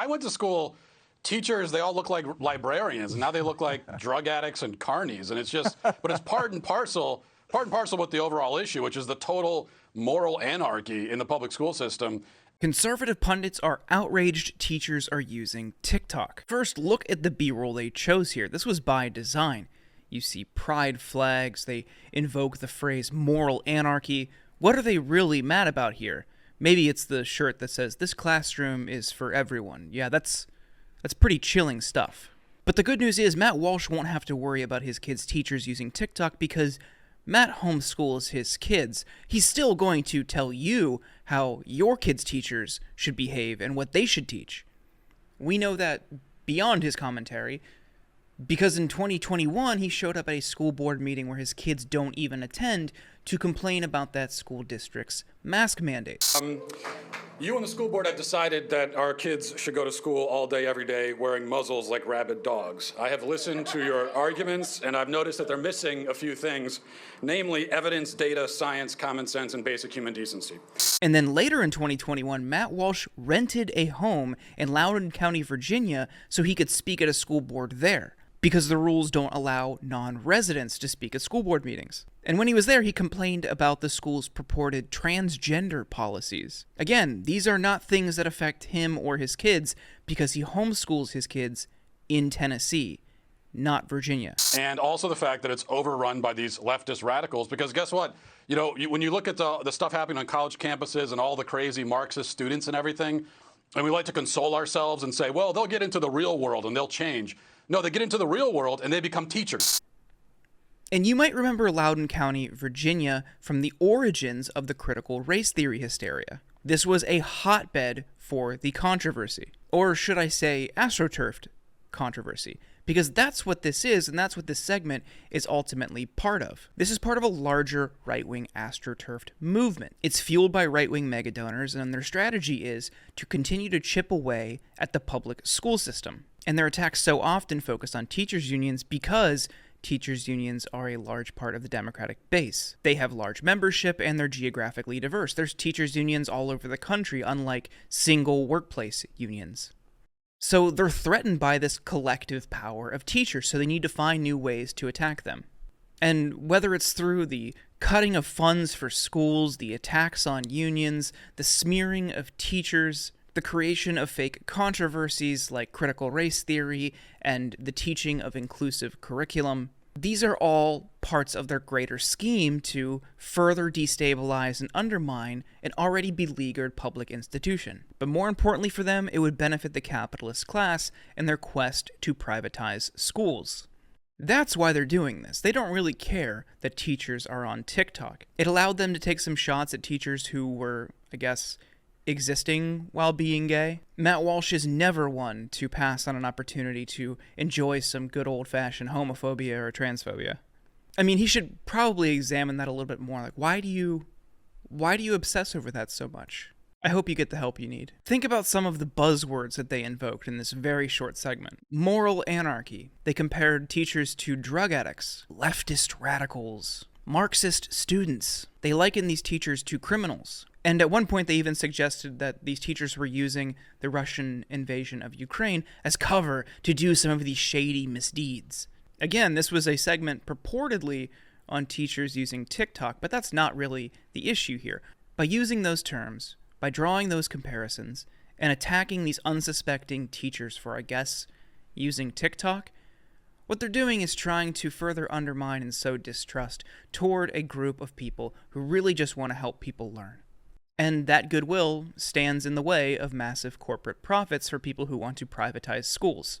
I went to school, teachers, they all look like librarians, and now they look like drug addicts and carnies. And it's just, but it's part and parcel with the overall issue, which is the total moral anarchy in the public school system. Conservative pundits are outraged teachers are using TikTok. First, look at the B-roll they chose here. This was by design. You see pride flags, they invoke the phrase moral anarchy. What are they really mad about here? Maybe it's the shirt that says, "This classroom is for everyone." Yeah, that's pretty chilling stuff. But the good news is Matt Walsh won't have to worry about his kids' teachers using TikTok because Matt homeschools his kids. He's still going to tell you how your kids' teachers should behave and what they should teach. We know that beyond his commentary, because in 2021 he showed up at a school board meeting where his kids don't even attend to complain about that school district's mask mandate. You and the school board have decided that our kids should go to school all day, every day, wearing muzzles like rabid dogs. I have listened to your arguments, and I've noticed that they're missing a few things, namely evidence, data, science, common sense, and basic human decency. And then later in 2021, Matt Walsh rented a home in Loudoun County, Virginia, so he could speak at a school board there, because the rules don't allow non-residents to speak at school board meetings. And when he was there, he complained about the school's purported transgender policies. Again, these are not things that affect him or his kids because he homeschools his kids in Tennessee, not Virginia. And also the fact that it's overrun by these leftist radicals, because guess what? You know, when you look at the stuff happening on college campuses and all the crazy Marxist students and everything, and we like to console ourselves and say, well, they'll get into the real world and they'll change. No, they get into the real world and they become teachers. And you might remember Loudoun County, Virginia, from the origins of the critical race theory hysteria. This was a hotbed for the controversy, or should I say astroturfed controversy, because that's what this is, and that's what this segment is ultimately part of. This is part of a larger right-wing astroturfed movement. It's fueled by right-wing megadonors, and their strategy is to continue to chip away at the public school system. And their attacks so often focus on teachers' unions because teachers' unions are a large part of the Democratic base. They have large membership and they're geographically diverse. There's teachers' unions all over the country, unlike single workplace unions. So they're threatened by this collective power of teachers, so they need to find new ways to attack them. And whether it's through the cutting of funds for schools, the attacks on unions, the smearing of teachers, the creation of fake controversies like critical race theory and the teaching of inclusive curriculum, these are all parts of their greater scheme to further destabilize and undermine an already beleaguered public institution. But more importantly for them, it would benefit the capitalist class in their quest to privatize schools. That's why they're doing this. They don't really care that teachers are on TikTok. It allowed them to take some shots at teachers who were, I guess, existing while being gay. Matt Walsh is never one to pass on an opportunity to enjoy some good old-fashioned homophobia or transphobia. I mean, he should probably examine that a little bit more. Like, why do you obsess over that so much? I hope you get the help you need. Think about some of the buzzwords that they invoked in this very short segment. Moral anarchy. They compared teachers to drug addicts, leftist radicals, Marxist students. They likened these teachers to criminals. And at one point, they even suggested that these teachers were using the Russian invasion of Ukraine as cover to do some of these shady misdeeds. Again, this was a segment purportedly on teachers using TikTok, but that's not really the issue here. By using those terms, by drawing those comparisons, and attacking these unsuspecting teachers for, I guess, using TikTok, what they're doing is trying to further undermine and sow distrust toward a group of people who really just want to help people learn. And that goodwill stands in the way of massive corporate profits for people who want to privatize schools.